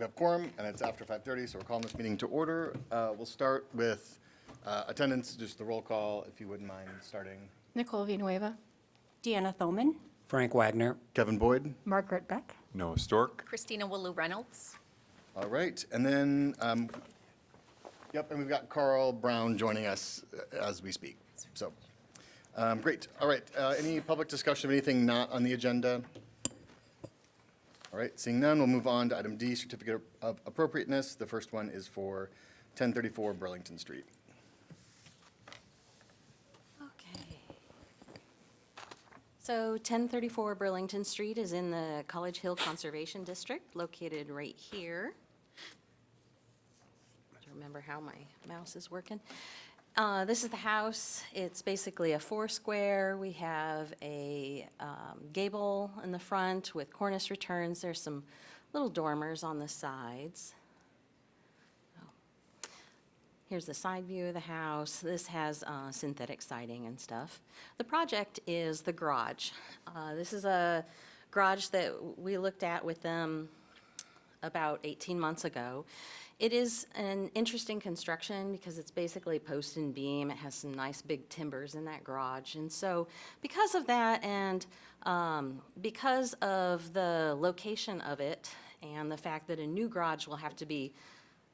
we have quorum, and it's after 5:30, so we're calling this meeting to order. We'll start with attendance, just the roll call, if you wouldn't mind starting. Nicole Villanueva. Deanna Thoman. Frank Wagner. Kevin Boyd. Margaret Beck. Noah Stork. Christina Willou Reynolds. All right, and then, and we've got Carl Brown joining us as we speak. So, great. All right, any public discussion of anything not on the agenda? All right, seeing none, we'll move on to item D, certificate of appropriateness. The first one is for 1034 Burlington Street. Okay. So 1034 Burlington Street is in the College Hill Conservation District, located right here. I don't remember how my mouse is working. This is the house. It's basically a four-square. We have a gable in the front with cornice returns. There's some little dormers on the sides. Here's the side view of the house. This has synthetic siding and stuff. The project is the garage. This is a garage that we looked at with them about 18 months ago. It is an interesting construction because it's basically post and beam. It has some nice big timbers in that garage. And so because of that and because of the location of it and the fact that a new garage will have to be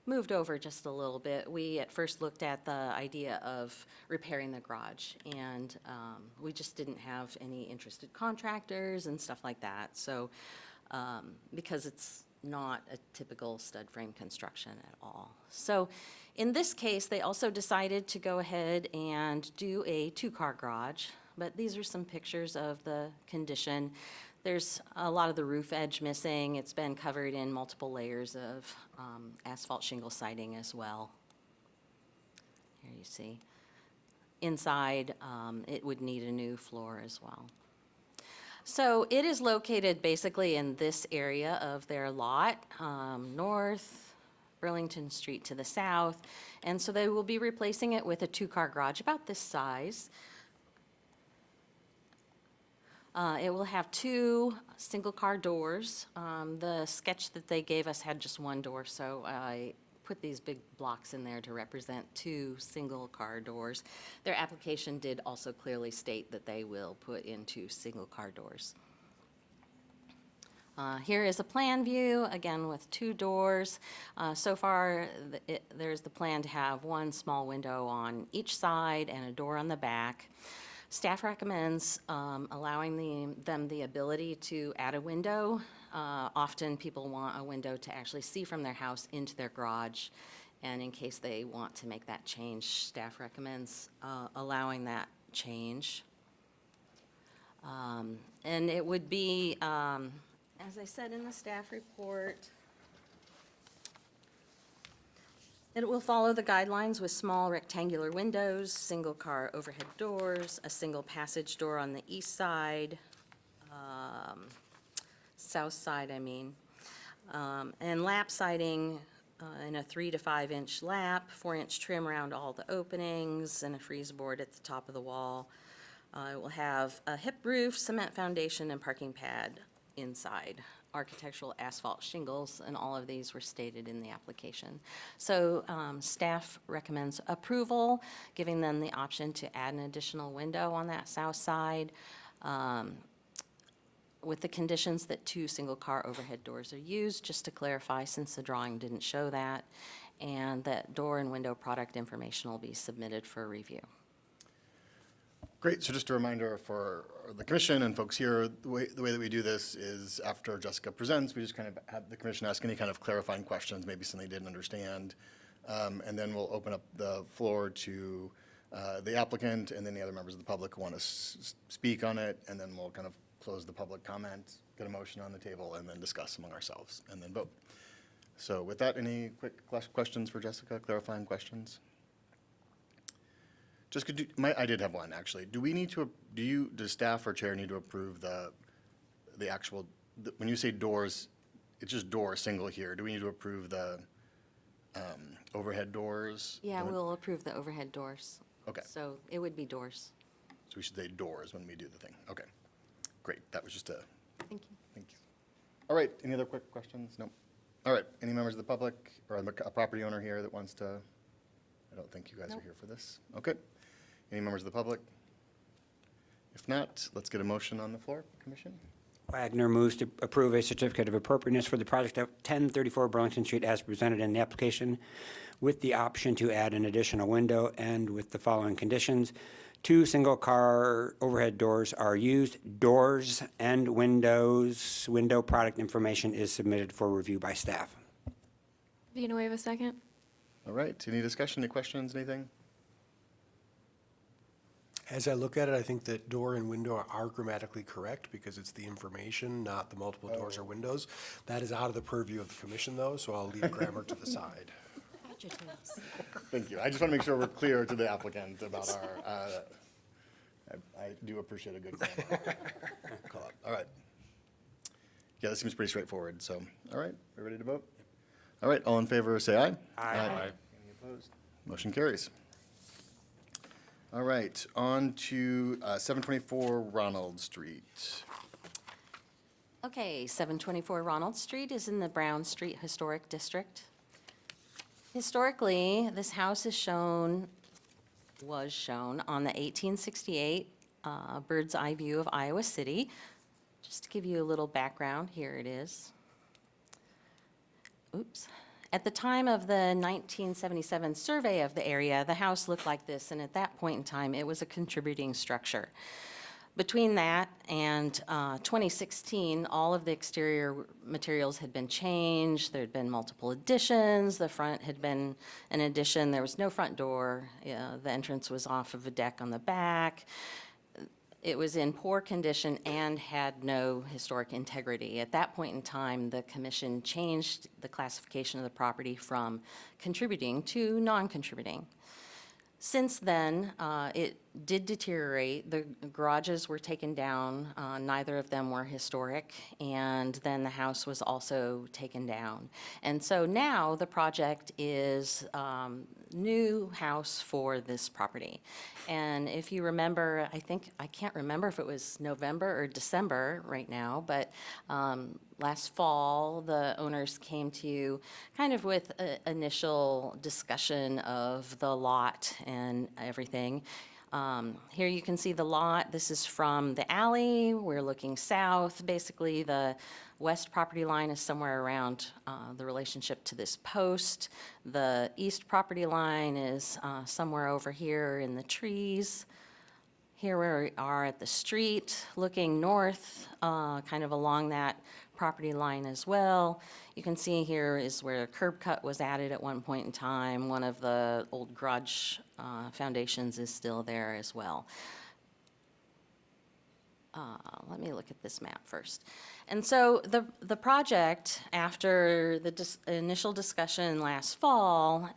moved over just a little bit, we at first looked at the idea of repairing the garage, and we just didn't have any interested contractors and stuff like that. So because it's not a typical stud frame construction at all. So in this case, they also decided to go ahead and do a two-car garage, but these are some pictures of the condition. There's a lot of the roof edge missing. It's been covered in multiple layers of asphalt shingle siding as well. Here you see. Inside, it would need a new floor as well. So it is located basically in this area of their lot, north, Burlington Street to the south. And so they will be replacing it with a two-car garage about this size. It will have two single-car doors. The sketch that they gave us had just one door, so I put these big blocks in there to represent two single-car doors. Their application did also clearly state that they will put in two single-car doors. Here is a plan view, again with two doors. So far, there's the plan to have one small window on each side and a door on the back. Staff recommends allowing them the ability to add a window. Often people want a window to actually see from their house into their garage, and in case they want to make that change, staff recommends allowing that change. And it would be, as I said in the staff report, it will follow the guidelines with small rectangular windows, single-car overhead doors, a single passage door on the east side, south side, and lap siding in a 3 to 5 inch lap, 4-inch trim around all the openings, and a freeze board at the top of the wall. It will have a hip roof, cement foundation, and parking pad inside. Architectural asphalt shingles, and all of these were stated in the application. So staff recommends approval, giving them the option to add an additional window on that south side with the conditions that two single-car overhead doors are used, just to clarify since the drawing didn't show that, and that door and window product information will be submitted for review. Great, so just a reminder for the commission and folks here, the way that we do this is after Jessica presents, we just kind of have the commission ask any kind of clarifying questions, maybe something they didn't understand, and then we'll open up the floor to the applicant and then the other members of the public who want to speak on it, and then we'll kind of close the public comment, get a motion on the table, and then discuss among ourselves, and then vote. So with that, any quick questions for Jessica, clarifying questions? Just I did have one actually. Do we need to? Does staff or chair need to approve the actual? When you say doors, it's just door single here. Do we need to approve the overhead doors? Yeah, we'll approve the overhead doors. Okay. So it would be doors. So we should say doors when we do the thing. Okay. Great. That was just a. Thank you. Thank you. All right. Any other quick questions? Nope. All right, any members of the public or a property owner here that wants to? I don't think you guys are here for this. Okay. Any members of the public? If not, let's get a motion on the floor, Commission. Wagner moves to approve a certificate of appropriateness for the project of 1034 Burlington Street as presented in the application, with the option to add an additional window and with the following conditions. 2 single-car overhead doors are used. Doors and windows, window product information is submitted for review by staff. You gonna waive a second? All right, any discussion, any questions, anything? As I look at it, I think that door and window are grammatically correct because it's the information, not the multiple doors or windows. That is out of the purview of the commission, though, so I'll leave grammar to the side. Thank you. I just want to make sure we're clear to the applicant about our, I do appreciate a good call out. All right. Yeah, that seems pretty straightforward, so, all right, we're ready to vote? All right, all in favor, say aye. Aye. Any opposed? Motion carries. All right, on to 724 Ronald Street. Okay, 724 Ronald Street is in the Brown Street Historic District. Historically, this house was shown on the 1868 bird's eye view of Iowa City. Just to give you a little background, here it is. Oops. At the time of the 1977 survey of the area, the house looked like this, and at that point in time, it was a contributing structure. Between that and 2016, all of the exterior materials had been changed. There had been multiple additions. The front had been an addition. There was no front door. The entrance was off of a deck on the back. It was in poor condition and had no historic integrity. At that point in time, the commission changed the classification of the property from contributing to non-contributing. Since then, it did deteriorate. The garages were taken down. Neither of them were historic. And then the house was also taken down. And so now the project is new house for this property. And if you remember, I can't remember if it was November or December right now, but last fall, the owners came to you kind of with an initial discussion of the lot and everything. Here you can see the lot. This is from the alley. We're looking south. Basically, the west property line is somewhere around the relationship to this post. The east property line is somewhere over here in the trees. Here we are at the street, looking north, kind of along that property line as well. You can see here is where a curb cut was added at one point in time. One of the old garage foundations is still there as well. Let me look at this map first. And so the project, after the initial discussion last fall,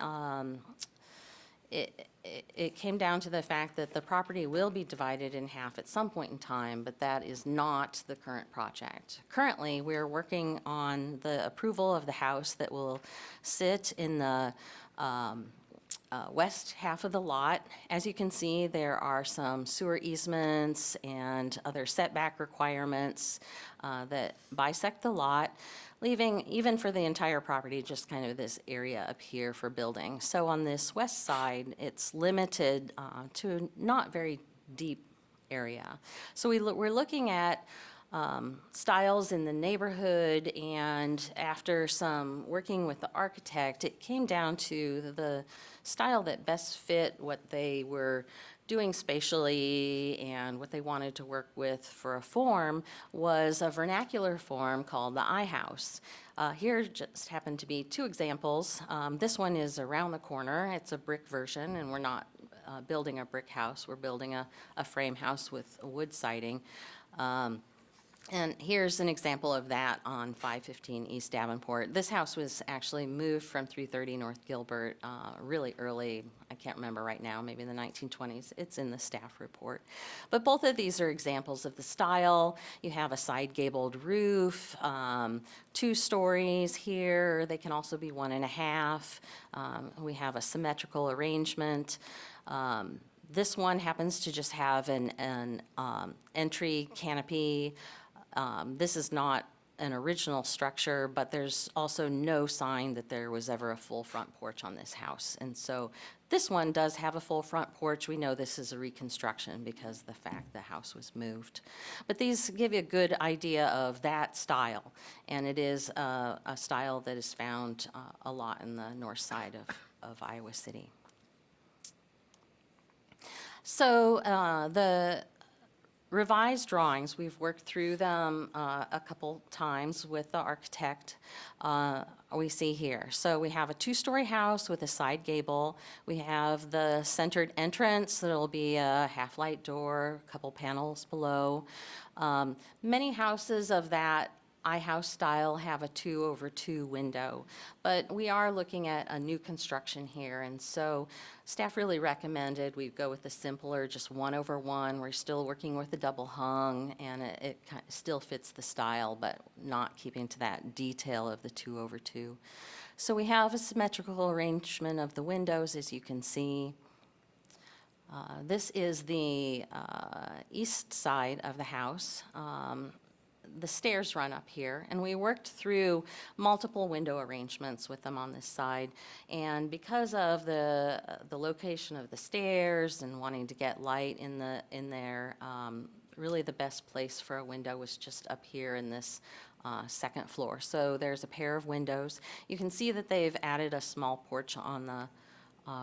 it came down to the fact that the property will be divided in half at some point in time, but that is not the current project. Currently, we're working on the approval of the house that will sit in the west half of the lot. As you can see, there are some sewer easements and other setback requirements that bisect the lot, leaving, even for the entire property, just kind of this area up here for building. So on this west side, it's limited to a not very deep area. So we're looking at styles in the neighborhood, and after some working with the architect, it came down to the style that best fit what they were doing spatially and what they wanted to work with for a form was a vernacular form called the I-house. Here just happen to be two examples. This one is around the corner. It's a brick version, and we're not building a brick house. We're building a frame house with a wood siding. And here's an example of that on 515 East Davenport. This house was actually moved from 330 North Gilbert really early. I can't remember right now, maybe in the 1920s. It's in the staff report. But both of these are examples of the style. You have a side gabled roof, 2 stories here. They can also be 1.5. We have a symmetrical arrangement. This one happens to just have an entry canopy. This is not an original structure, but there's also no sign that there was ever a full front porch on this house. And so this one does have a full front porch. We know this is a reconstruction because of the fact the house was moved. But these give you a good idea of that style, and it is a style that is found a lot in the north side of Iowa City. So the revised drawings, we've worked through them a couple times with the architect. We see here. So we have a two-story house with a side gable. We have the centered entrance. There'll be a half-light door, a couple panels below. Many houses of that iHouse style have a 2/2 window, but we are looking at a new construction here, and so staff really recommended we go with the simpler, just 1/1. We're still working with the double hung, and it still fits the style, but not keeping to that detail of the 2/2. So we have a symmetrical arrangement of the windows, as you can see. This is the east side of the house. The stairs run up here, and we worked through multiple window arrangements with them on this side. And because of the location of the stairs and wanting to get light in there, really the best place for a window was just up here in this second floor. So there's a pair of windows. You can see that they've added a small porch on the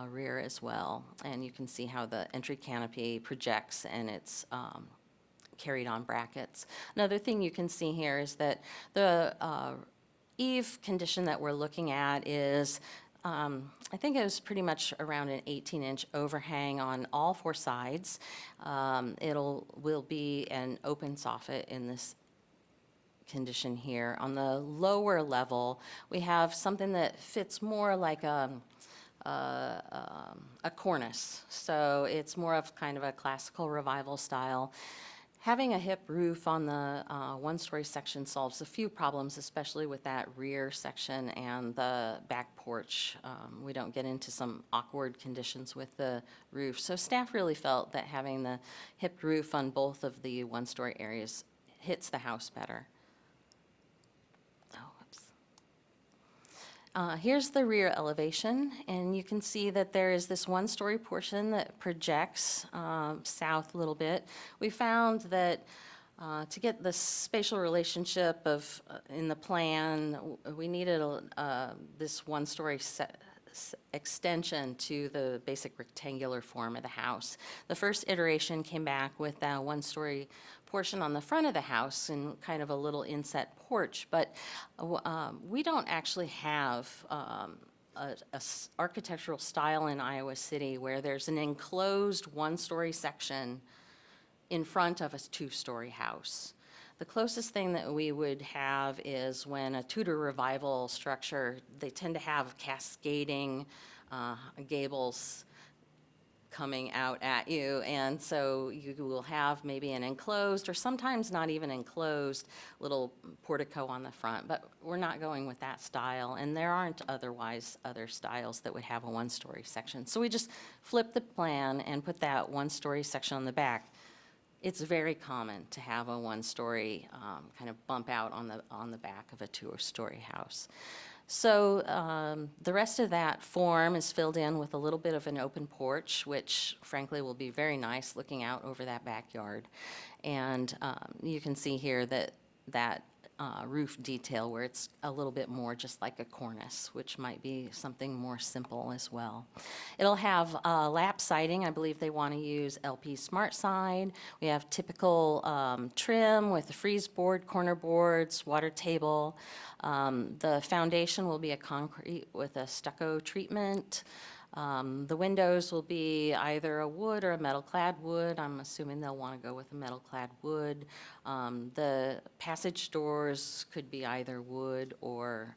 rear as well, and you can see how the entry canopy projects, and it's carried on brackets. Another thing you can see here is that the eave condition that we're looking at is, I think it was pretty much around an 18-inch overhang on all four sides. Will be an open soffit in this condition here. On the lower level, we have something that fits more like a cornice. So it's more of kind of a classical revival style. Having a hip roof on the one-story section solves a few problems, especially with that rear section and the back porch. We don't get into some awkward conditions with the roof. So staff really felt that having the hip roof on both of the one-story areas hits the house better. Here's the rear elevation, and you can see that there is this one-story portion that projects south a little bit. We found that to get the spatial relationship of in the plan, we needed this one-story extension to the basic rectangular form of the house. The first iteration came back with that one-story portion on the front of the house and kind of a little inset porch, but we don't actually have a architectural style in Iowa City where there's an enclosed one-story section in front of a two-story house. The closest thing that we would have is when a Tudor revival structure, they tend to have cascading gables coming out at you, and so you will have maybe an enclosed, or sometimes not even enclosed, little portico on the front, but we're not going with that style, and there aren't otherwise other styles that would have a one-story section. So we just flipped the plan and put that one-story section on the back. It's very common to have a one-story kind of bump out on the back of a two-story house. So the rest of that form is filled in with a little bit of an open porch, which frankly will be very nice looking out over that backyard. And you can see here that roof detail where it's a little bit more just like a cornice, which might be something more simple as well. It'll have lap siding. I believe they want to use LP Smart Side. We have typical trim with the freeze board, corner boards, water table. The foundation will be a concrete with a stucco treatment. The windows will be either a wood or a metal-clad wood. I'm assuming they'll want to go with a metal-clad wood. The passage doors could be either wood or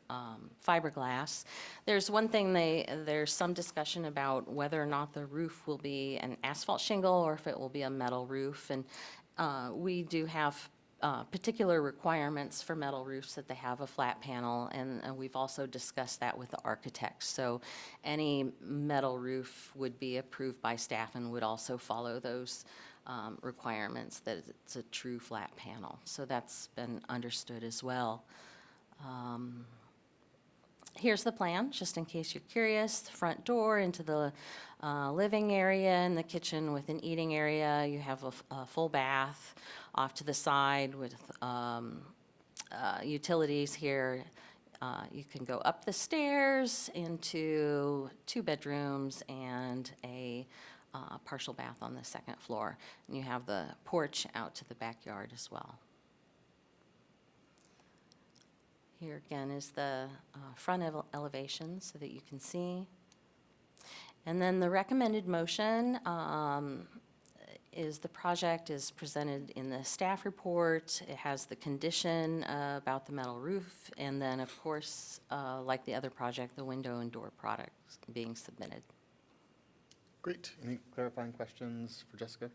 fiberglass. There's one thing, there's some discussion about whether or not the roof will be an asphalt shingle or if it will be a metal roof. And we do have particular requirements for metal roofs that they have a flat panel, and we've also discussed that with the architects. So any metal roof would be approved by staff and would also follow those requirements that it's a true flat panel. So that's been understood as well. Here's the plan, just in case you're curious. The front door into the living area and the kitchen with an eating area. You have a full bath off to the side with utilities here. You can go up the stairs into 2 bedrooms and a partial bath on the second floor. And you have the porch out to the backyard as well. Here again is the front elevation so that you can see. And then the recommended motion is the project is presented in the staff report. It has the condition about the metal roof, and then, of course, like the other project, the window and door products being submitted. Great. Any clarifying questions for Jessica?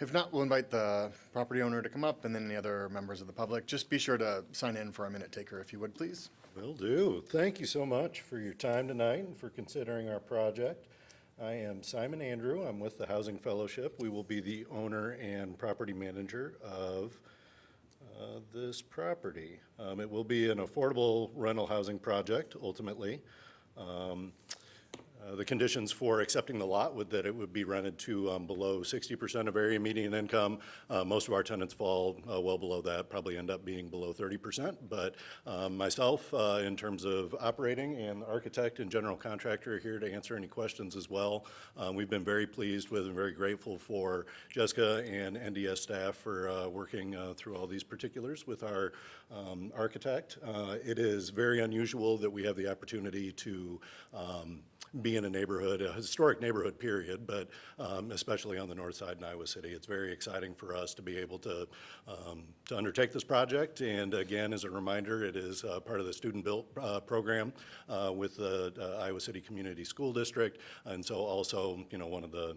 If not, we'll invite the property owner to come up and then any other members of the public. Just be sure to sign in for a minute taker if you would, please. Will do. Thank you so much for your time tonight and for considering our project. I am Simon Andrew. I'm with the Housing Fellowship. We will be the owner and property manager of this property. It will be an affordable rental housing project, ultimately. The conditions for accepting the lot would that it would be rented to below 60% of area median income. Most of our tenants fall well below that, probably end up being below 30%. But myself, in terms of operating, and the architect and general contractor are here to answer any questions as well. We've been very pleased with and very grateful for Jessica and NDS staff for working through all these particulars with our architect. It is very unusual that we have the opportunity to be in a neighborhood, a historic neighborhood period, but especially on the north side in Iowa City. It's very exciting for us to be able to undertake this project. And again, as a reminder, it is part of the Student Built program with the Iowa City Community School District. And so also, you know, one of the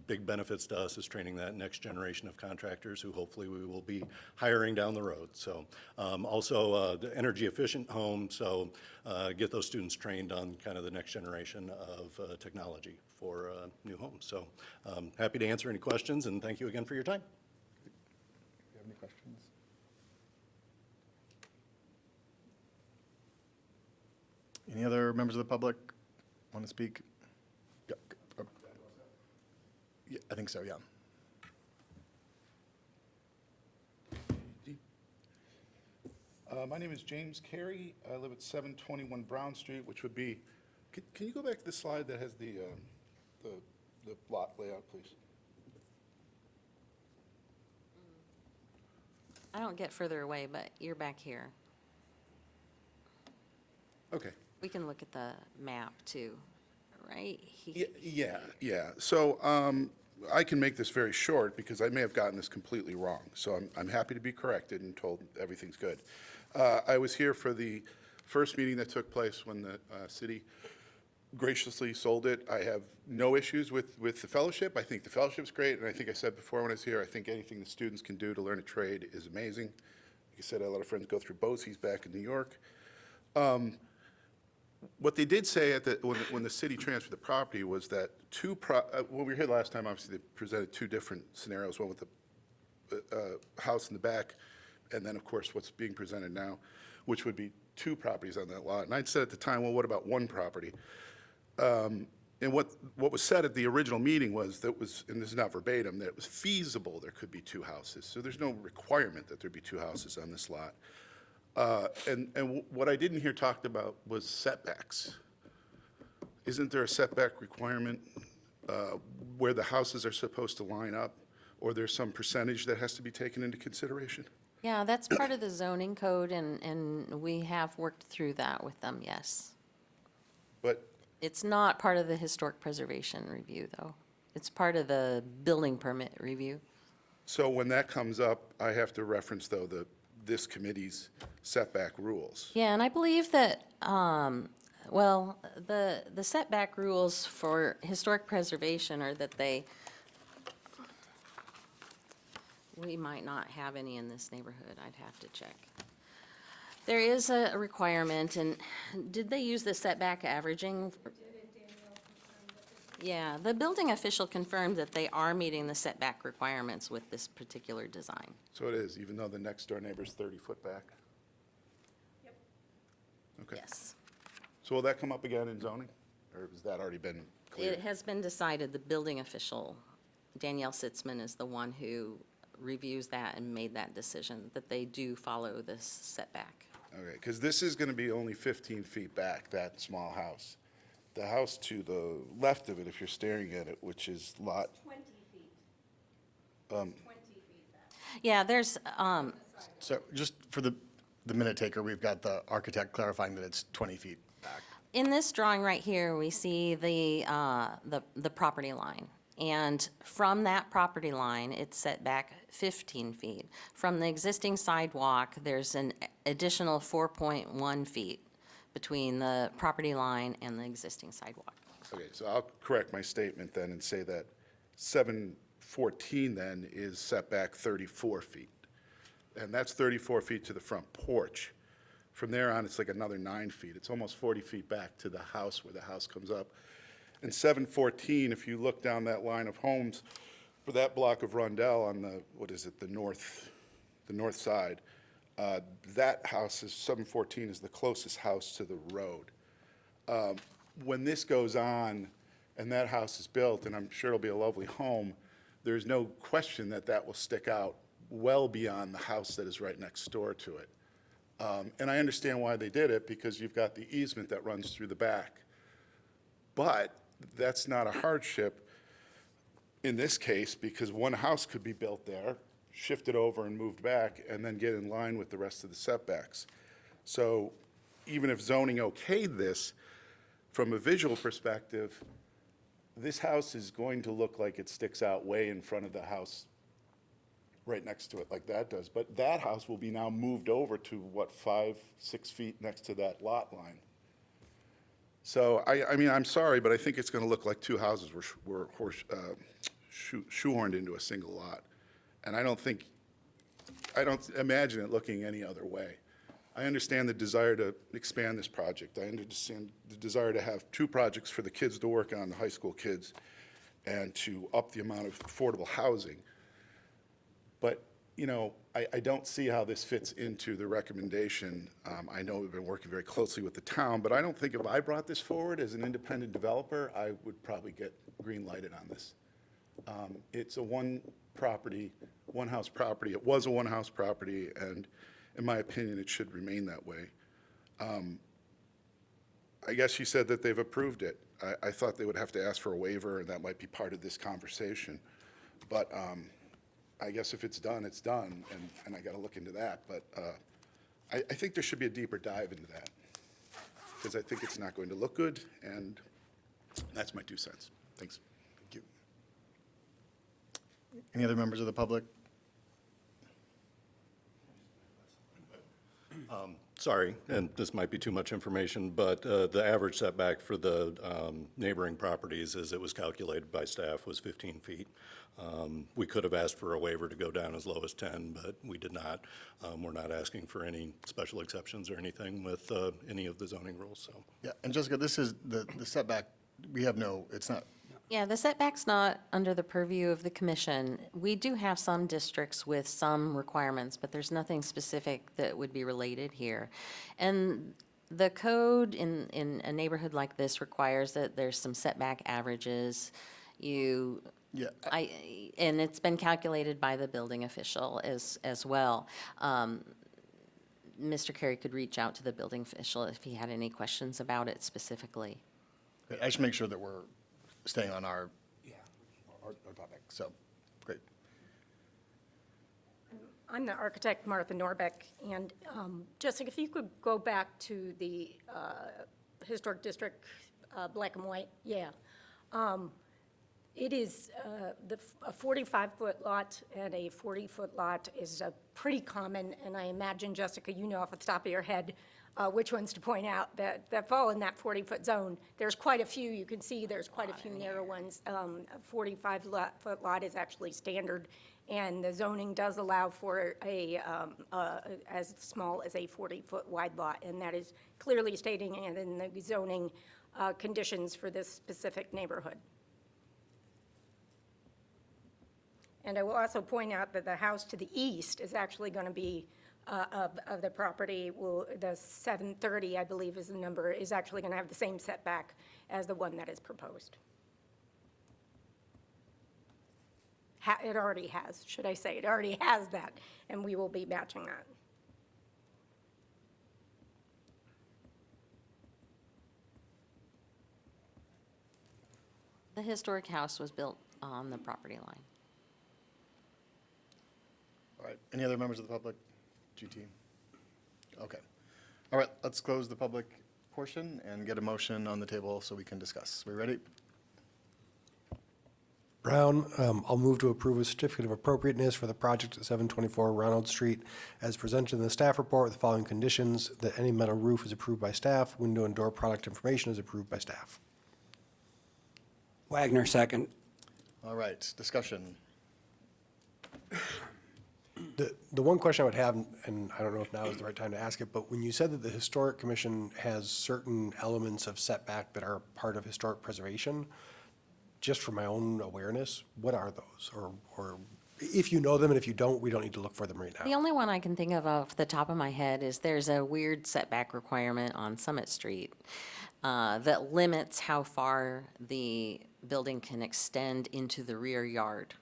big benefits to us is training that next generation of contractors who hopefully we will be hiring down the road. So also the energy efficient home, so get those students trained on kind of the next generation of technology for new homes. So happy to answer any questions, and thank you again for your time. Do you have any questions? Any other members of the public want to speak? Yeah, yeah, I think so, yeah. My name is James Carey. I live at 721 Brown Street, which would be, can you go back to the slide that has the lot layout, please? I don't get further away, but you're back here. Okay. We can look at the map too, right? Yeah. So I can make this very short because I may have gotten this completely wrong. So I'm happy to be corrected and told everything's good. I was here for the first meeting that took place when the city graciously sold it. I have no issues with the fellowship. I think the fellowship's great, and I think I said before when I was here, I think anything the students can do to learn a trade is amazing. Like I said, I had a lot of friends go through BOCES back in New York. What they did say when the city transferred the property was that when we were here last time, obviously they presented 2 different scenarios, one with the house in the back, and then, of course, what's being presented now, which would be 2 properties on that lot. And I'd said at the time, well, what about 1 property? And what was said at the original meeting was that was, and this is not verbatim, that it was feasible there could be 2 houses. So there's no requirement that there be 2 houses on this lot. And what I didn't hear talked about was setbacks. Isn't there a setback requirement where the houses are supposed to line up, or there's some percentage that has to be taken into consideration? Yeah, that's part of the zoning code, and we have worked through that with them, yes. But It's not part of the historic preservation review, though. It's part of the building permit review. so when that comes up, I have to reference, though, this committee's setback rules. Yeah, and I believe that, well, the setback rules for historic preservation are that they We might not have any in this neighborhood. I'd have to check. There is a requirement, and did they use the setback averaging? Yeah, the building official confirmed that they are meeting the setback requirements with this particular design. So it is, even though the next door neighbor's 30 foot back? Yep. Okay. Yes. So will that come up again in zoning, or has that already been cleared? It has been decided, the building official, Danielle Sitzman, is the one who reviews that and made that decision, that they do follow this setback. Okay, because this is going to be only 15 feet back, that small house. The house to the left of it, if you're staring at it, which is lot, Yeah, there's, So just for the minute taker, we've got the architect clarifying that it's 20 feet back. in this drawing right here, we see the property line. And from that property line, it's set back 15 feet. From the existing sidewalk, there's an additional 4.1 feet between the property line and the existing sidewalk. okay, so I'll correct my statement then and say that 714 then is set back 34 feet. And that's 34 feet to the front porch. From there on, it's like another 9 feet. It's almost 40 feet back to the house where the house comes up. And 714, if you look down that line of homes, for that block of Rondell on the, what is it, the north side, that house is, 714 is the closest house to the road. When this goes on and that house is built, and I'm sure it'll be a lovely home, there's no question that that will stick out well beyond the house that is right next door to it. And I understand why they did it, because you've got the easement that runs through the back. But that's not a hardship in this case, because one house could be built there, shifted over and moved back, and then get in line with the rest of the setbacks. So even if zoning okayed this, from a visual perspective, this house is going to look like it sticks out way in front of the house right next to it, like that does. But that house will be now moved over to, what, 5, 6 feet next to that lot line. So, I mean, I'm sorry, but I think it's going to look like two houses were shoehorned into a single lot. And I don't imagine it looking any other way. I understand the desire to expand this project. I understand the desire to have 2 projects for the kids to work on, the high school kids, and to up the amount of affordable housing. But, you know, I don't see how this fits into the recommendation. I know we've been working very closely with the town, but I don't think if I brought this forward as an independent developer, I would probably get green lighted on this. It's a one-house property. It was a one-house property, and in my opinion, it should remain that way. I guess you said that they've approved it. I thought they would have to ask for a waiver, and that might be part of this conversation. But I guess if it's done, it's done, and I got to look into that. But I think there should be a deeper dive into that, because I think it's not going to look good, and that's my 2 cents. Thanks. Thank you. Any other members of the public? Sorry, and this might be too much information, but the average setback for the neighboring properties, as it was calculated by staff, was 15 feet. We could have asked for a waiver to go down as low as 10, but we did not. We're not asking for any special exceptions or anything with any of the zoning rules, so. Yeah, and Jessica, this is the setback, we have no, it's not, Yeah, the setback's not under the purview of the commission. We do have some districts with some requirements, but there's nothing specific that would be related here. And the code in a neighborhood like this requires that there's some setback averages. yeah, And it's been calculated by the building official as well. Mr. Carey could reach out to the building official if he had any questions about it specifically. I should make sure that we're staying on our topic, so, great. I'm the architect, Martha Norbeck, and Jessica, if you could go back to the historic district, black and white, yeah. It is, a 45-foot lot and a 40-foot lot is pretty common, and I imagine, Jessica, you know off the top of your head, which ones to point out that fall in that 40-foot zone. There's quite a few. You can see there's quite a few narrow ones. A 45-foot lot is actually standard, and the zoning does allow for as small as a 40-foot wide lot, and that is clearly stating it in the zoning conditions for this specific neighborhood. And I will also point out that the house to the east is actually going to be, of the property, the 730, I believe is the number, is actually going to have the same setback as the one that is proposed. It already has, should I say. It already has that, and we will be matching that. The historic house was built on the property line. All right, any other members of the public? GT? Okay. All right, let's close the public portion and get a motion on the table so we can discuss. We ready? Brown, I'll move to approve a certificate of appropriateness for the project at 724 Ronald Street as presented in the staff report with the following conditions: that any metal roof is approved by staff, window and door product information is approved by staff. Wagner, second. All right, discussion. The one question I would have, and I don't know if now is the right time to ask it, but when you said that the Historic Commission has certain elements of setback that are part of historic preservation, just for my own awareness, what are those? Or if you know them, and if you don't, we don't need to look for them right The now. only one I can think of off the top of my head is there's a weird setback requirement on Summit Street that limits how far the building can extend into the rear yard.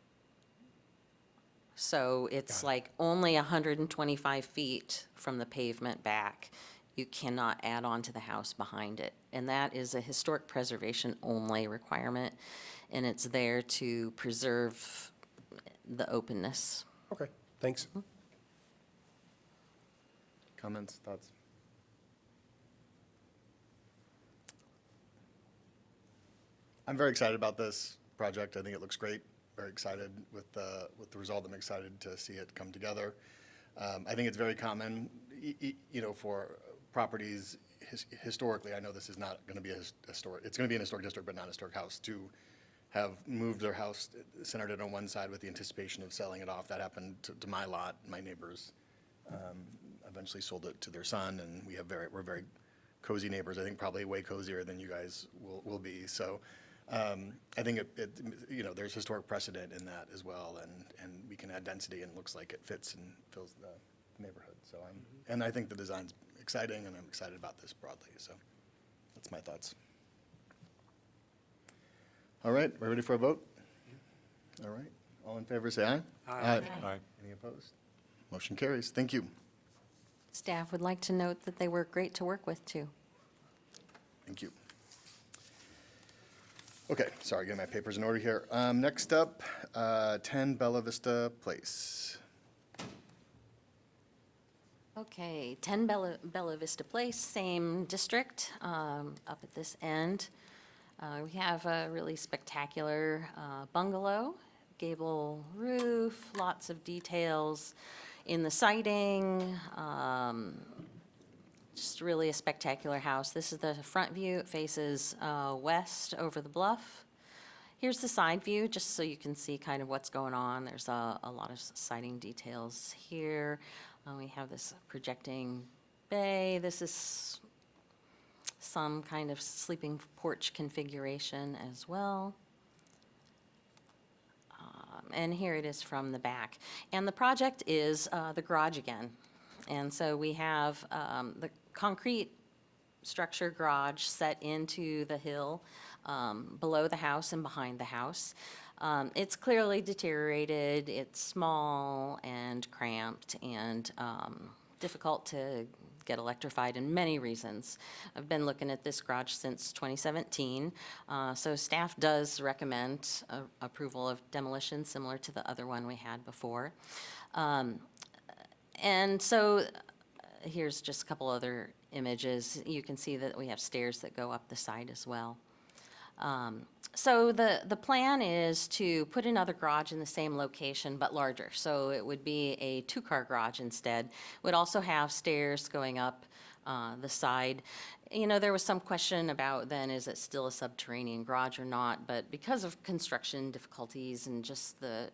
So it's like only 125 feet from the pavement back. You cannot add on to the house behind it. And that is a historic preservation only requirement, and it's there to preserve the openness. Okay, thanks. Comments, thoughts? I'm very excited about this project. I think it looks great. Very excited with the result. I'm excited to see it come together. I think it's very common, for properties historically. I know this is not going to be a historic. It's going to be an historic district, but not a historic house. To have moved their house, centered it on one side with the anticipation of selling it off. That happened to my lot. My neighbors eventually sold it to their son, and we're very cozy neighbors. I think probably way cozier than you guys will be. So. I think there's historic precedent in that as well, and we can add density, and it looks like it fits and fills the neighborhood. So and I think the design's exciting, and I'm excited about this broadly. So that's my thoughts. All right, we're ready for a vote? All right, all in favor, say aye. Aye. Aye. Any opposed? Motion carries. Thank you. Staff would like to note that they were great to work with, too. Thank you. Okay, sorry, getting my papers in order here. Next up, 10 Bella Vista Place. Okay, 10 Bella Vista Place, same district, up at this end. We have a really spectacular bungalow, gable roof, lots of details in the siding. Just really a spectacular house. This is the front view. It faces west over the bluff. Here's the side view, just so you can see kind of what's going on. There's a lot of siding details here. We have this projecting bay. This is some kind of sleeping porch configuration as well. And here it is from the back. And the project is the garage again. And so we have the concrete structure garage set into the hill below the house and behind the house. It's clearly deteriorated. It's small and cramped and difficult to get electrified in many reasons. I've been looking at this garage since 2017. So staff does recommend approval of demolition similar to the other one we had before. And so here's just a couple other images. You can see that we have stairs that go up the side as well. So the plan is to put another garage in the same location but larger. So it would be a two-car garage instead. Would also have stairs going up the side. There was some question about then, is it still a subterranean garage or not? But because of construction difficulties and just the,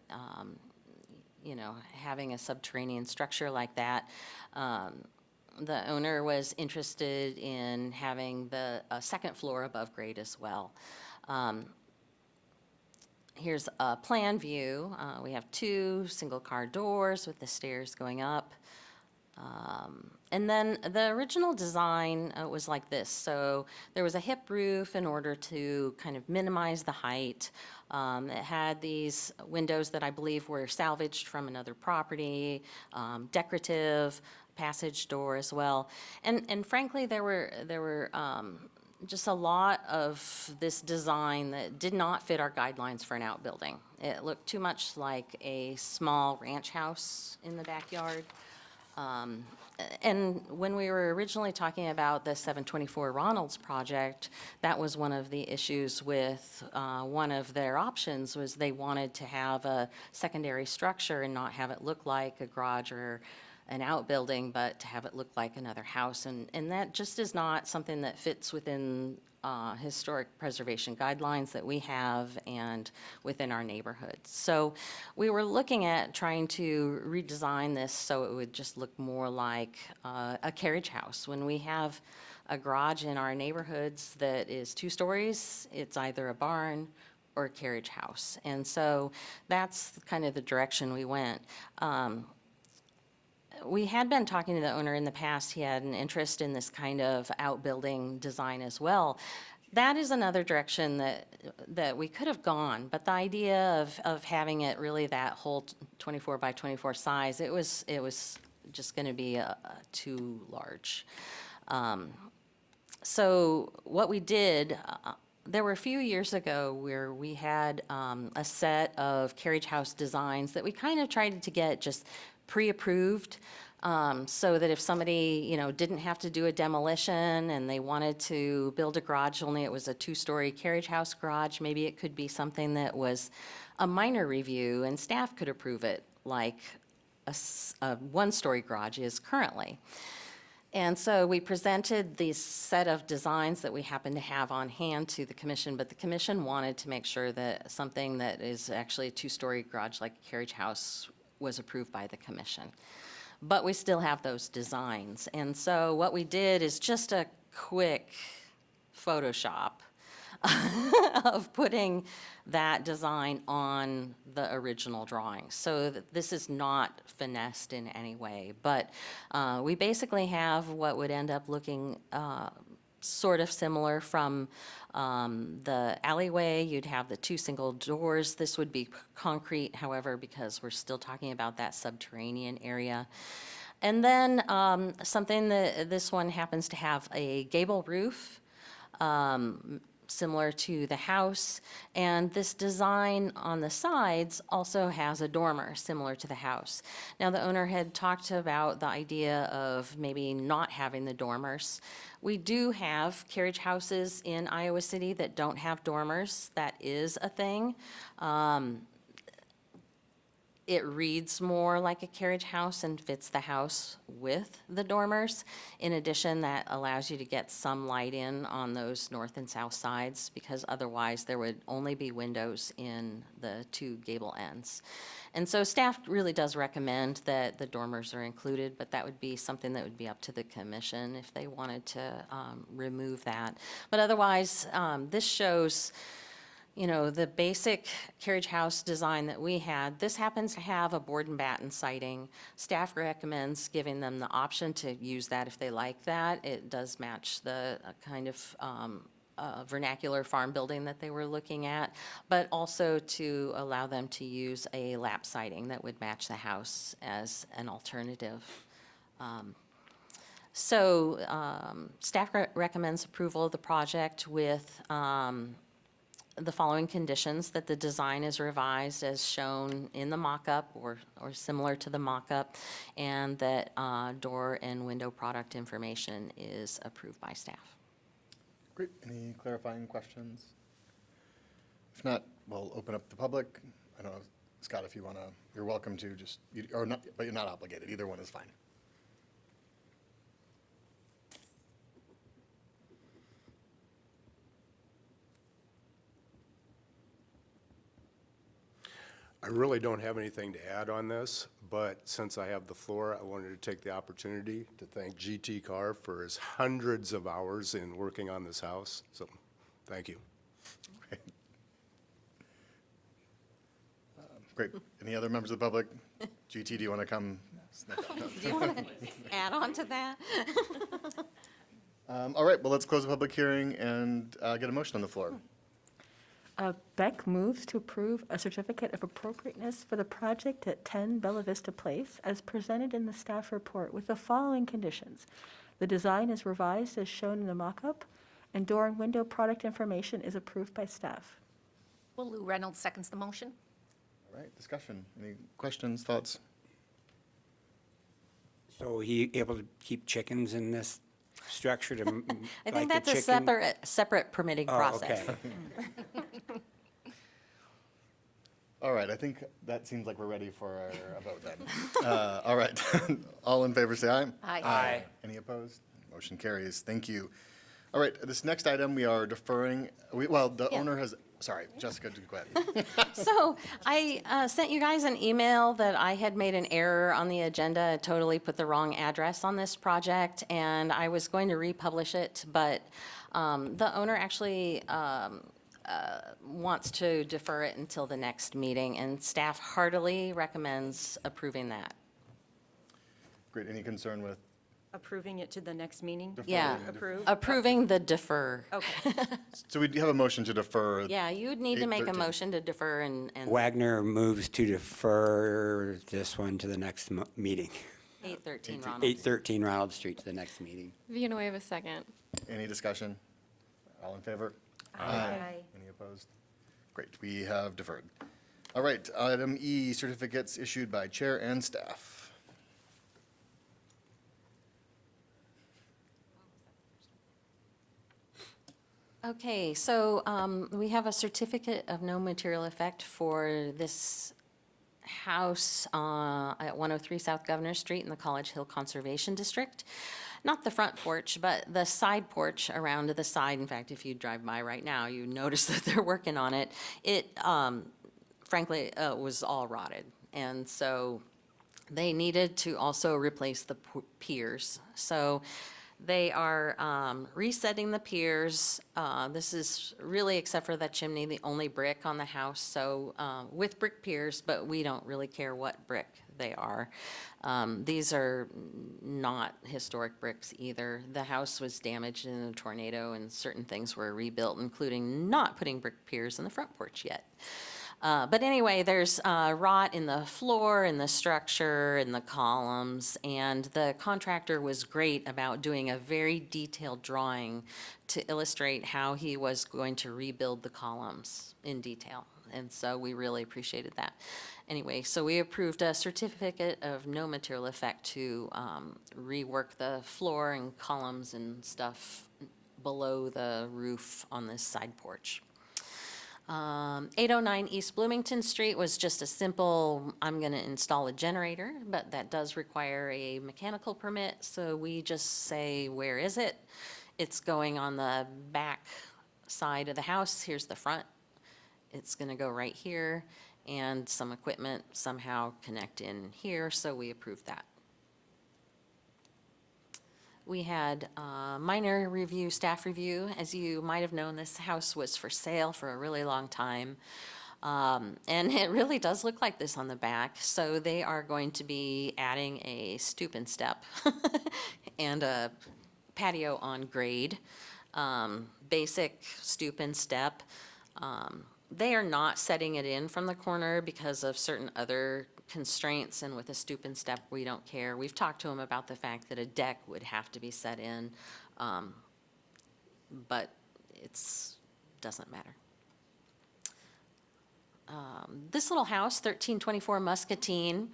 having a subterranean structure like that, the owner was interested in having the second floor above grade as well. Here's a plan view. We have 2 single-car doors with the stairs going up. And then the original design was like this. So there was a hip roof in order to kind of minimize the height. It had these windows that I believe were salvaged from another property, decorative passage door as well. And frankly, there were just a lot of this design that did not fit our guidelines for an outbuilding. It looked too much like a small ranch house in the backyard. And when we were originally talking about the 724 Ronalds project, that was one of the issues with one of their options was they wanted to have a secondary structure and not have it look like a garage or an outbuilding, but to have it look like another house. And that just is not something that fits within historic preservation guidelines that we have and within our neighborhoods. So we were looking at trying to redesign this so it would just look more like a carriage house. When we have a garage in our neighborhoods that is 2 stories, it's either a barn or a carriage house. And so that's kind of the direction we went. We had been talking to the owner in the past. He had an interest in this kind of outbuilding design as well. That is another direction that we could have gone, but the idea of having it really that whole 24 by 24 size, it was just going to be too large. So what we did, there were a few years ago where we had a set of carriage house designs that we kind of tried to get just pre-approved, so that if somebody, didn't have to do a demolition and they wanted to build a garage, only it was a 2-story carriage house garage, maybe it could be something that was a minor review and staff could approve it, like a 1-story garage is currently. And so we presented these set of designs that we happen to have on hand to the commission, but the commission wanted to make sure that something that is actually a 2-story garage like a carriage house was approved by the commission. But we still have those designs. And so what we did is just a quick Photoshop of putting that design on the original drawing. So this is not finessed in any way, but we basically have what would end up looking sort of similar from the alleyway. You'd have the 2 single doors. This would be concrete, however, because we're still talking about that subterranean area. And then something that this one happens to have a gable roof, similar to the house. And this design on the sides also has a dormer similar to the house. Now, the owner had talked about the idea of maybe not having the dormers. We do have carriage houses in Iowa City that don't have dormers. That is a thing. It reads more like a carriage house and fits the house with the dormers. In addition, that allows you to get some light in on those north and south sides, because otherwise there would only be windows in the 2 gable ends. And so staff really does recommend that the dormers are included, but that would be something that would be up to the commission if they wanted to remove that. But otherwise, this shows the basic carriage house design that we had. This happens to have a board and batten siding. Staff recommends giving them the option to use that if they like that. It does match the kind of vernacular farm building that they were looking at, but also to allow them to use a lap siding that would match the house as an alternative. Staff recommends approval of the project with the following conditions: that the design is revised as shown in the mock-up or similar to the mock-up, and that door and window product information is approved by staff. Great. Any clarifying questions? If not, we'll open up the public. I don't know, Scott, if you want to, you're welcome to or not, but you're not obligated. Either one is fine. I really don't have anything to add on this, but since I have the floor, I wanted to take the opportunity to thank GT Carr for his hundreds of hours in working on this house. So, thank you. Great. Any other members of the public? GT, do you want to come? Do you want to add on to that? All right, well, let's close the public hearing and get a motion on the floor. Beck moves to approve a certificate of appropriateness for the project at 10 Bella Vista Place as presented in the staff report with the following conditions. The design is revised as shown in the mock-up, and door and window product information is approved by staff. Well, Lou Reynolds seconds the motion. All right, discussion. Any questions, thoughts? So he able to keep chickens in this structure to, I like think the that's a chicken? separate permitting Oh, process. okay. All right, I think that seems like we're ready for a vote then. All right, all in favor, say aye. Aye. Aye. Any opposed? Motion carries. Thank you. All right, this next item, we are deferring, the Yeah. owner has, sorry, Jessica, go ahead. So I sent you guys an email that I had made an error on the agenda, I totally put the wrong address on this project, and I was going to republish it, but the owner actually wants to defer it until the next meeting, and staff heartily recommends approving that. Great, any concern with? Approving it to the next meeting? Yeah, Approve? approving the defer. Okay. So we have a motion to defer. Yeah, you would need to make a 8:13. motion to defer and Wagner moves to defer this one to the next meeting. 813 Ronald. 813 Ronald Street to the next meeting. Villanueva, second. Any discussion? All in favor? Aye. Any opposed? Great, we have deferred. All right, item E, certificates issued by chair and staff. Okay, so we have a certificate of no material effect for this house at 103 South Governor Street in the College Hill Conservation District. Not the front porch, but the side porch around to the side. In fact, if you drive by right now, you notice that they're working on it. It, frankly, was all rotted. And so they needed to also replace the piers. So they are resetting the piers. This is really, except for that chimney, the only brick on the house. So with brick piers, but we don't really care what brick they are. These are not historic bricks either. The house was damaged in a tornado and certain things were rebuilt, including not putting brick piers in the front porch yet. But anyway, there's rot in the floor, in the structure, in the columns, and the contractor was great about doing a very detailed drawing to illustrate how he was going to rebuild the columns in detail. And so we really appreciated that. Anyway, so we approved a certificate of no material effect to rework the floor and columns and stuff below the roof on this side porch. 809 East Bloomington Street was just a simple, I'm going to install a generator, but that does require a mechanical permit, so we just say, where is it? It's going on the back side of the house. Here's the front. It's going to go right here, and some equipment somehow connect in here, so we approved that. We had a minor review, staff review. As you might have known, this house was for sale for a really long time. And it really does look like this on the back. So they are going to be adding a stoop and step and a patio on grade, basic stoop and step. They are not setting it in from the corner because of certain other constraints, and with a stoop and step, we don't care. We've talked to them about the fact that a deck would have to be set in, but it's doesn't matter. This little house, 1324 Muscatine,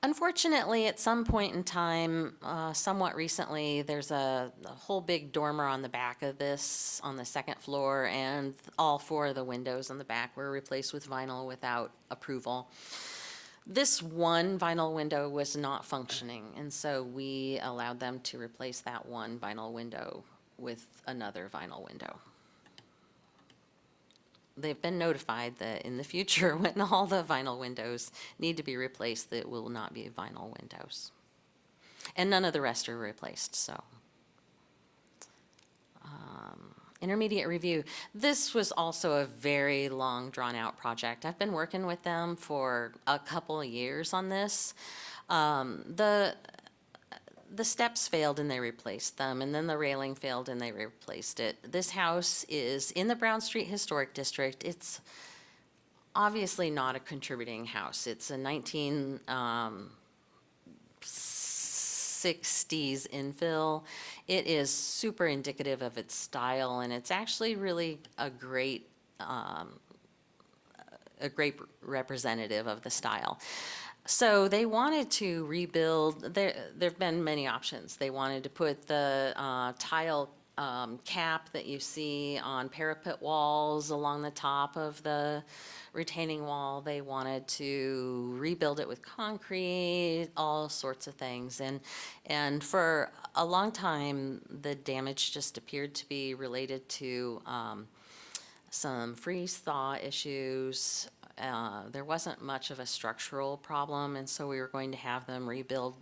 unfortunately, at some point in time, somewhat recently, there's a whole big dormer on the back of this, on the second floor, and all four of the windows on the back were replaced with vinyl without approval. This one vinyl window was not functioning, and so we allowed them to replace that one vinyl window with another vinyl window. they've been notified that in the future, when all the vinyl windows need to be replaced, that will not be vinyl windows. And none of the rest are replaced, so. Intermediate review. This was also a very long, drawn-out project. I've been working with them for a couple of years on this. The steps failed and they replaced them, and then the railing failed and they replaced it. This house is in the Brown Street Historic District. It's obviously not a contributing house. It's a 1960s infill. It is super indicative of its style, and it's actually really a great representative of the style. So they wanted to rebuild, there've been many options. They wanted to put the tile cap that you see on parapet walls along the top of the retaining wall. They wanted to rebuild it with concrete, all sorts of things. And for a long time, the damage just appeared to be related to some freeze-thaw issues. There wasn't much of a structural problem, and so we were going to have them rebuild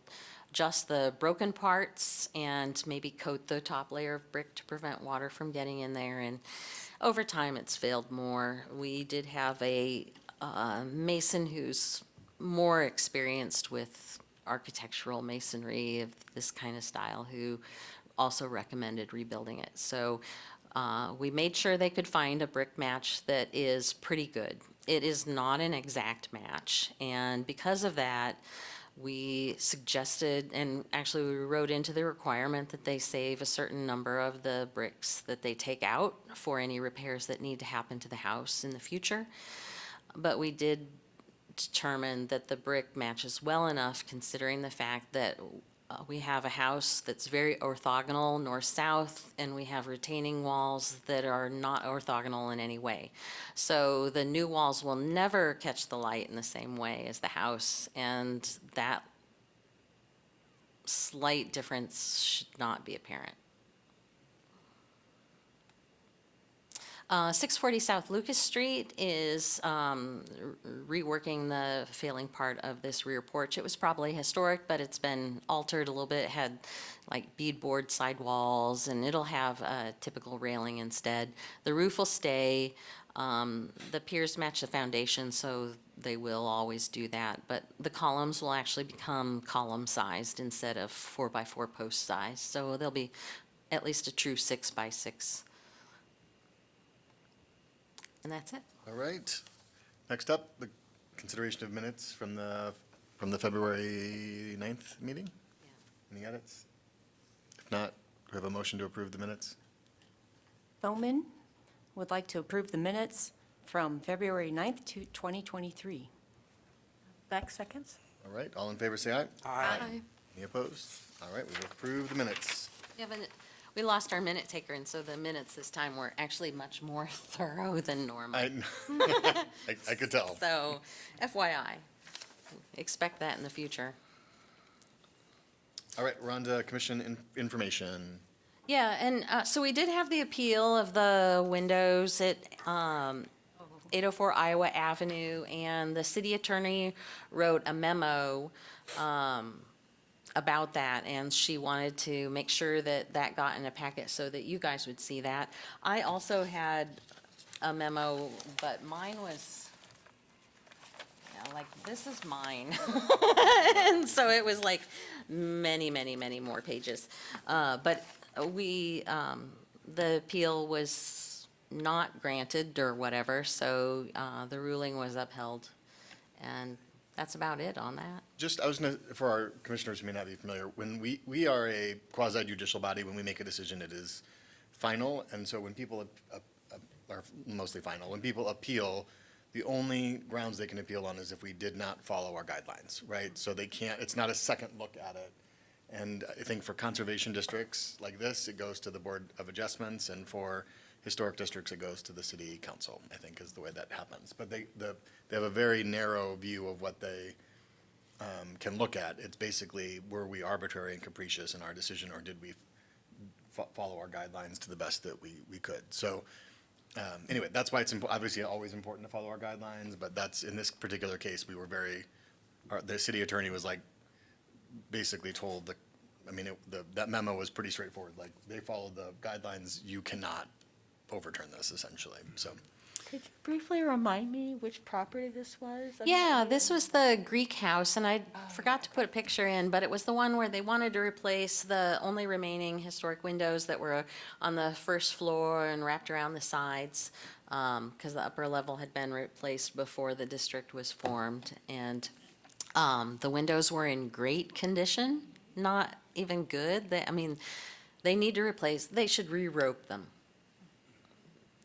just the broken parts and maybe coat the top layer of brick to prevent water from getting in there. And over time, it's failed more. We did have a mason who's more experienced with architectural masonry of this kind of style, who also recommended rebuilding it. So we made sure they could find a brick match that is pretty good. It is not an exact match, and because of that, we suggested, and actually we wrote into the requirement that they save a certain number of the bricks that they take out for any repairs that need to happen to the house in the future. But we did determine that the brick matches well enough, considering the fact that we have a house that's very orthogonal north-south, and we have retaining walls that are not orthogonal in any way. So the new walls will never catch the light in the same way as the house, and that slight difference should not be apparent. 640 South Lucas Street is reworking the failing part of this rear porch. It was probably historic, but it's been altered a little bit. It had like beadboard sidewalls, and it'll have a typical railing instead. The roof will stay. The piers match the foundation, so they will always do that. But the columns will actually become column-sized instead of 4x4 post size. So they'll be at least a true 6x6. And that's it. All right. Next up, the consideration of minutes from the February 9th meeting. Any edits? If not, do we have a motion to approve the minutes? Bowman would like to approve the minutes from February 9th to 2023. Beck seconds. All right, all in favor, say aye. Aye. Any opposed? All right, we will approve the minutes. We lost our minute taker, and so the minutes this time were actually much more thorough than normal. I could tell. So FYI, expect that in the future. All right, we're on to commission information. Yeah, and so we did have the appeal of the windows at 804 Iowa Avenue, and the city attorney wrote a memo about that, and she wanted to make sure that that got in a packet so that you guys would see that. I also had a memo, but mine was, like, this is mine. And so it was like many, many, many more pages. But we, the appeal was not granted or whatever, so the ruling was upheld. And that's about it on that. Just, I was gonna, for our commissioners who may not be familiar, when we are a quasi judicial body, when we make a decision, it is final. And so when people, are mostly final, when people appeal, the only grounds they can appeal on is if we did not follow our guidelines, right? So they can't, it's not a second look at it. And I think for conservation districts like this, it goes to the Board of Adjustments, and for historic districts, it goes to the city council, I think is the way that happens. But they have a very narrow view of what they can look at. It's basically, were we arbitrary and capricious in our decision, or did we follow our guidelines to the best that we could? So Anyway, that's why it's obviously always important to follow our guidelines, but that's, in this particular case, we were the city attorney was like, basically told that memo was pretty straightforward, like, they followed the guidelines, you cannot overturn this, essentially, so. Could you briefly remind me which property this was? I mean, Yeah, this was the Greek house, and I forgot to put a picture in, but it was the one where they wanted to replace the only remaining historic windows that were on the first floor and wrapped around the sides, because the upper level had been replaced before the district was formed. And the windows were in great condition, not even good. They need to replace, they should re-rope them.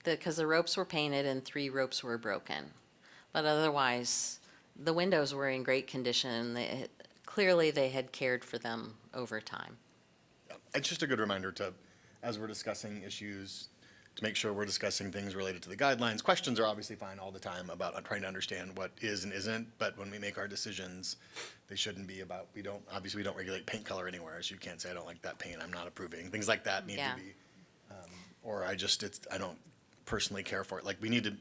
Because the ropes were painted and 3 ropes were broken. But otherwise, the windows were in great condition. Clearly, they had cared for them over time. It's just a good reminder to, as we're discussing issues, to make sure we're discussing things related to the guidelines. Questions are obviously fine all the time about trying to understand what is and isn't, but when we make our decisions, they shouldn't be about, we don't regulate paint color anywhere, so you can't say, I don't like that paint, I'm not approving. Things like that need Yeah. to be, or I don't personally care for it. Like, we need to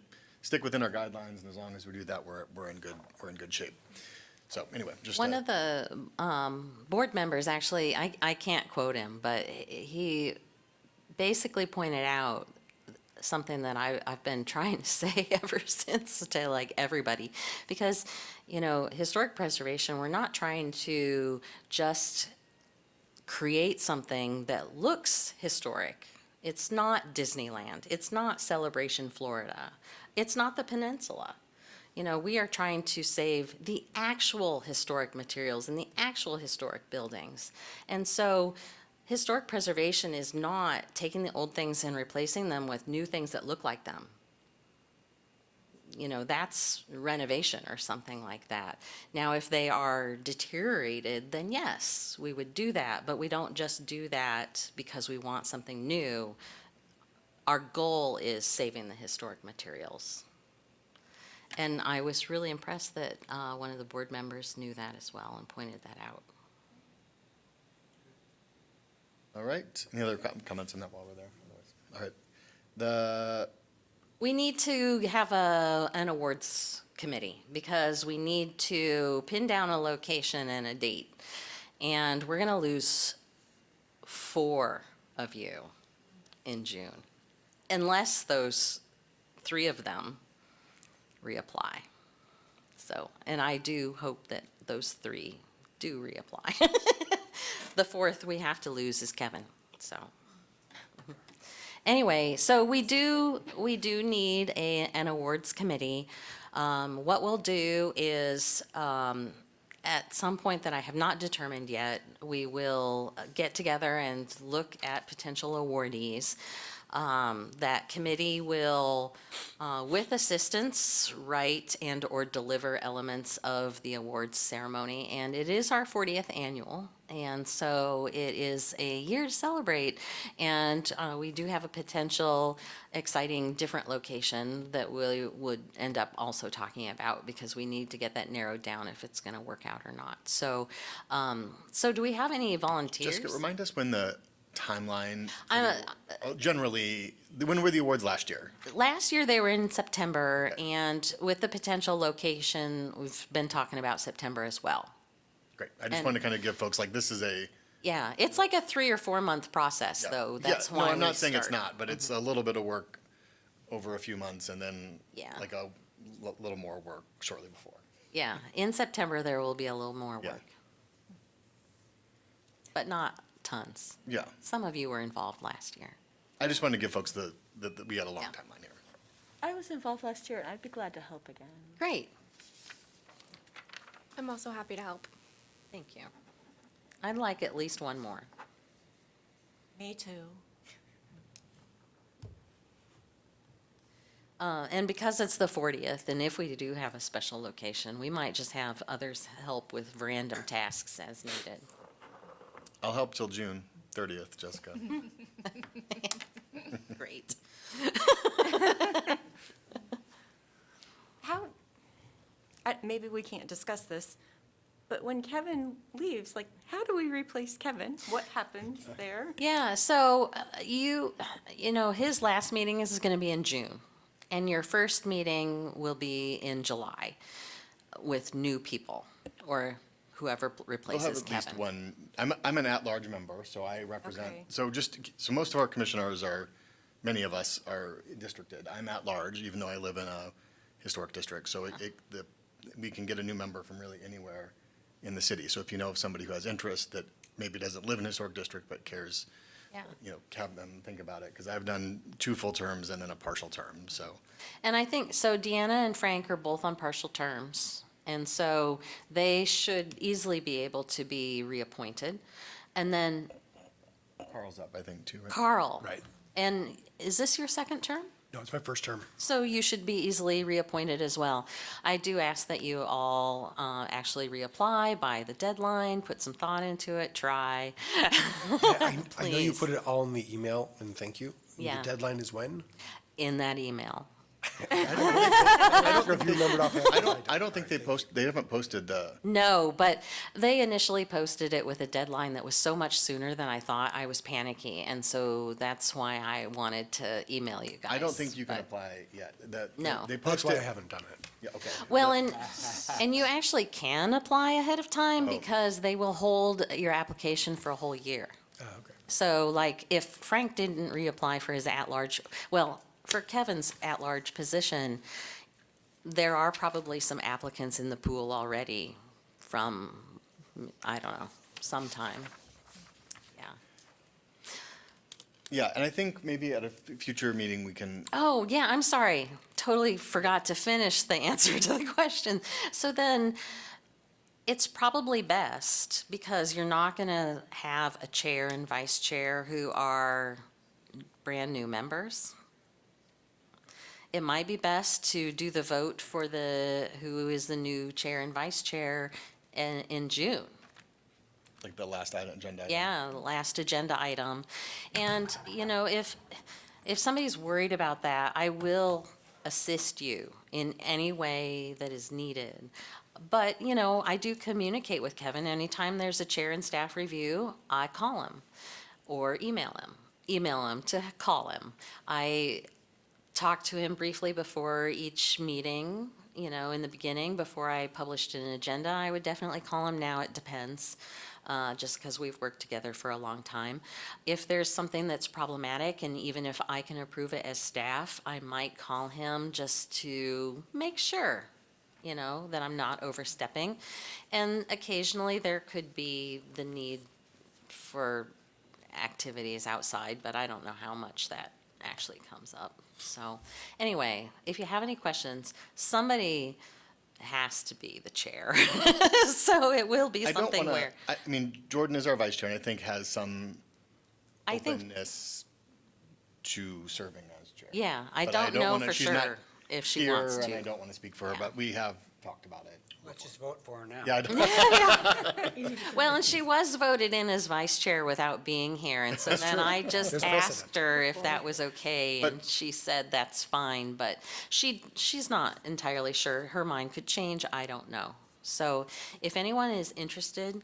stick within our guidelines, and as long as we do that, we're in good shape. So anyway, just. One of the board members, actually, I can't quote him, but he basically pointed out something that I've been trying to say ever since to like everybody. Because, historic preservation, we're not trying to just create something that looks historic. It's not Disneyland. It's not Celebration Florida. It's not the peninsula. We are trying to save the actual historic materials and the actual historic buildings. And so historic preservation is not taking the old things and replacing them with new things that look like them. That's renovation or something like that. Now, if they are deteriorated, then yes, we would do that, but we don't just do that because we want something new. Our goal is saving the historic materials. And I was really impressed that one of the board members knew that as well and pointed that out. All right, any other comments on that while we're there? All right, We need to have an awards committee because we need to pin down a location and a date. And we're going to lose 4 of you in June, unless those 3 of them reapply. So, and I do hope that those 3 do reapply. The 4th we have to lose is Kevin, so. Anyway, so we do need an awards committee. What we'll do is, at some point that I have not determined yet, we will get together and look at potential awardees. That committee will, with assistance, write and/or deliver elements of the awards ceremony. And it is our 40th annual, and so it is a year to celebrate. And we do have a potential exciting different location that we would end up also talking about because we need to get that narrowed down if it's going to work out or not. So, do we have any volunteers? Jessica, remind us when the timeline, generally, when were the awards last year? Last year, they were in September, and with the potential location, we've been talking about September as well. Great, I just wanted to kind of give folks, like, this is a. Yeah, it's like a 3 or 4 month process, though. That's Yeah, why no, I'm not we saying it's start. not, but it's a little bit of work over a few months and then Yeah. like a little more work shortly before. Yeah, in September, there will be a little more Yeah. work. But not tons. Yeah, Some of you were involved last year. I just wanted to give folks that we had a long Yeah. timeline here. I was involved last year, and I'd be glad to help again. Great, I'm also happy to help. thank you. I'd like at least one more. Me too. And because it's the 40th, and if we do have a special location, we might just have others help with random tasks as needed. I'll help till June 30th, Jessica. Great. How, maybe we can't discuss this, but when Kevin leaves, like, how do we replace Kevin? What happens there? Yeah, so you know, his last meeting is going to be in June, and your first meeting will be in July with new people, or whoever We'll have replaces at least Kevin. one, I'm an at-large member, so I represent, Okay. so most of our commissioners are, many of us are districted. I'm at-large, even though I live in a historic district, so we can get a new member from really anywhere in the city. So if you know of somebody who has interest that maybe doesn't live in a historic district but cares, Yeah. have them think about it, because I've done 2 full terms and then a partial term, so. And I think, so Deanna and Frank are both on partial terms, and so they should easily be able to be reappointed. And then Carl's up, I think, too, right? Carl. Right. And is this your second term? No, it's my first term. So you should be easily reappointed as well. I do ask that you all actually reapply by the deadline, put some thought into it, try. Yeah, I know you Please. put it all in the email, and thank you. Yeah. The deadline is when? In that email. I don't know if you remembered offhand. I don't think they haven't posted the, No, but they initially posted it with a deadline that was so much sooner than I thought. I was panicky, and so that's why I wanted to email you guys. I don't think you can but- apply yet. No. They That's posted. why I haven't done it. Yeah, okay. Well, and you actually can apply ahead of time Oh. because they will hold your application for a whole year. Oh, okay. So like if Frank didn't reapply for his at-large, well, for Kevin's at-large position, there are probably some applicants in the pool already from, I don't know, sometime. Yeah. Yeah, and I think maybe at a future meeting, we can, Oh, yeah, I'm sorry. Totally forgot to finish the answer to the question. So then, it's probably best, because you're not going to have a chair and vice chair who are brand-new members. It might be best to do the vote for who is the new chair and vice chair in June. like the last agenda item. Yeah, the last agenda item. And, you know, if somebody's worried about that, I will assist you in any way that is needed. But, you know, I do communicate with Kevin. Anytime there's a chair and staff review, I call him or email him to call him. I talk to him briefly before each meeting, you know, in the beginning, before I published an agenda. I would definitely call him. Now it depends, just because we've worked together for a long time. If there's something that's problematic, and even if I can approve it as staff, I might call him just to make sure, you know, that I'm not overstepping. And occasionally there could be the need for activities outside, but I don't know how much that actually comes up. So anyway, if you have any questions, somebody has to be the chair. So it will be I don't something wanna, where, I mean, Jordan is our vice chair, and I think has some I think, openness to serving as chair. yeah, I But don't know wanna- for she's not sure if she here, wants and I to. don't want to speak for her, Yeah. but we have talked about it. Let's just vote for her now. Yeah, I Well, and she was voted in as vice chair without being here, and so then I just There's asked precedent. her if that was okay, and But- she said that's fine, but she's not entirely sure. Her mind could change, I don't know. So if anyone is interested,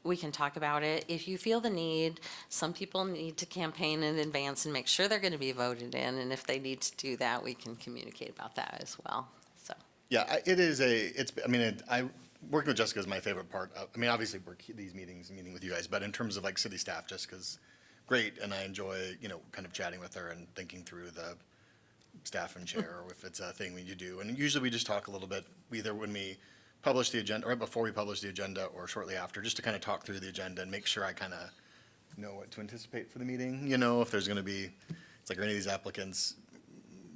we can talk about it. If you feel the need, some people need to campaign in advance and make sure they're going to be voted in, and if they need to do that, we can communicate about that as well, so. Yeah, working with Jessica is my favorite part. I mean, obviously, these meetings, meeting with you guys, but in terms of like city staff, Jessica's great, and I enjoy, kind of chatting with her and thinking through the staff and chair, or if it's a thing we need to do. And usually we just talk a little bit, either when we publish the agenda, right before we publish the agenda, or shortly after, just to kind of talk through the agenda and make sure I kind of know what to anticipate for the meeting, if there's going to be, it's like, are any of these applicants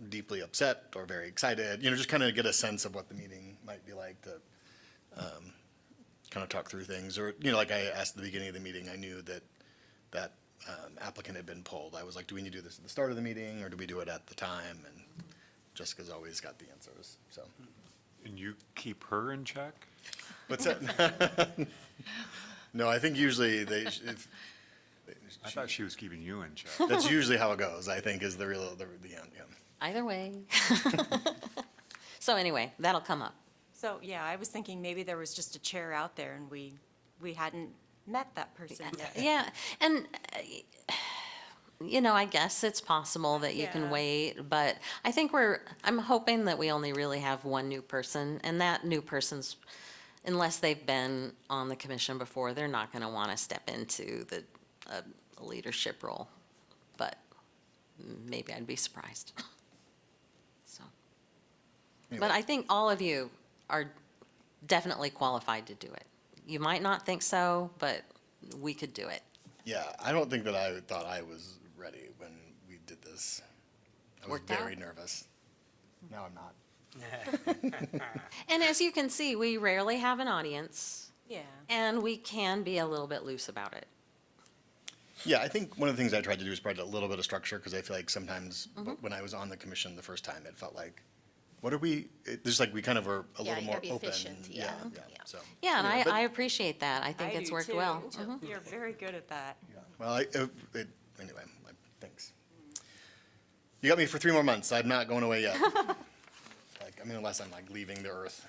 deeply upset or very excited, just kind of get a sense of what the meeting might be like to kind of talk through things. Or, like I asked at the beginning of the meeting, I knew that applicant had been pulled. I was like, do we need to do this at the start of the meeting, or do we do it at the time? And Jessica's always got the answers, so. And you keep her in check? What's that? No, I think usually I thought she was keeping you in check. that's usually how it goes, I think, is the end, yeah. Either way. So anyway, that'll come up. So, yeah, I was thinking maybe there was just a chair out there and we hadn't met that person yet. Yeah, and, I guess it's possible that you can Yeah. wait, but I think I'm hoping that we only really have one new person, and that new person's, unless they've been on the commission before, they're not going to want to step into the leadership role, but maybe I'd be surprised. So, but I think all of you are definitely qualified to do it. You might not think so, but we could do it. Yeah, I don't think that I thought I was ready when we did this. I was Worked out? very nervous. Now I'm not. And as you can see, we rarely have an audience, Yeah. and we can be a little bit loose about it. Yeah, I think one of the things I tried to do is provide a little bit of structure, because I feel like sometimes when I was on the commission the first time, it felt like, what are we, just like we kind of were a Yeah, little you more gotta be open. efficient, yeah, yeah. So. Yeah, and anyway, but- I appreciate that. I think it's do worked too. well. You're very good at that. Well, anyway, thanks. You got me for 3 more months. I'm not going away yet. Unless I'm like leaving the earth,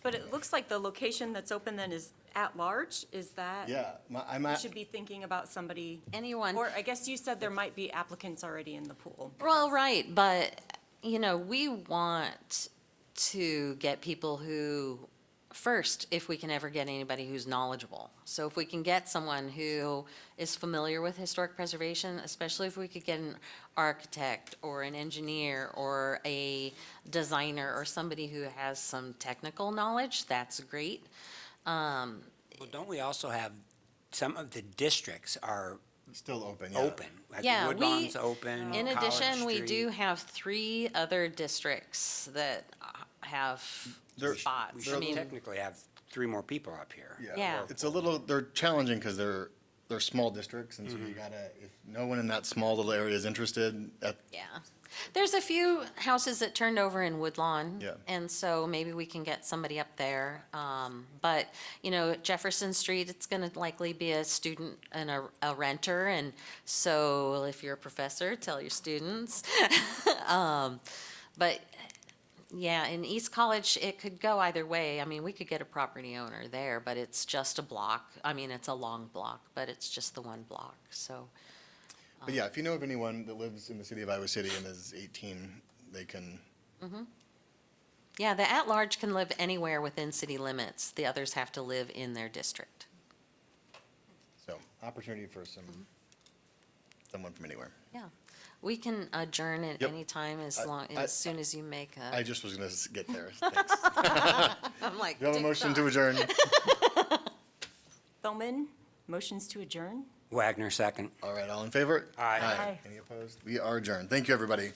But it looks like the location that's open then is at large, is that? Yeah, I'm We at, should be thinking about somebody. Anyone. Or I guess you said there might be applicants already in the pool. Well, right, but, we want to get people who, first, if we can ever get anybody who's knowledgeable. So if we can get someone who is familiar with historic preservation, especially if we could get an architect or an engineer or a designer or somebody who has some technical knowledge, that's great. Well, don't we also have, some of the districts are still open, yeah. open? Like Yeah, Woodlawn's open, In College addition, we Street. do have 3 other districts that have They're- We spots. I should mean, technically have 3 more people up here. Yeah. It's a little, they're challenging because they're small districts, and so you gotta, if no one in that small little area is interested, yeah. There's a few houses that turned over in Woodlawn. Yeah. And so maybe we can get somebody up there. But, Jefferson Street, it's going to likely be a student and a renter. And so if you're a professor, tell your students. But, yeah, in East College, it could go either way. We could get a property owner there, but it's just a block. It's a long block, but it's just the one block, so. but yeah, if you know of anyone that lives in the city of Iowa City and is 18, they can, Yeah, the at-large can live anywhere within city limits. The others have to live in their district. so, opportunity for someone from anywhere. Yeah. We can adjourn at Yep. any time as soon as you make I a, just was gonna get there, thanks. I'm like. Do you have a motion to adjourn? Bowman, motions to adjourn? Wagner, second. All right, all in favor? Aye. Aye. Any opposed? We are adjourned. Thank you, everybody.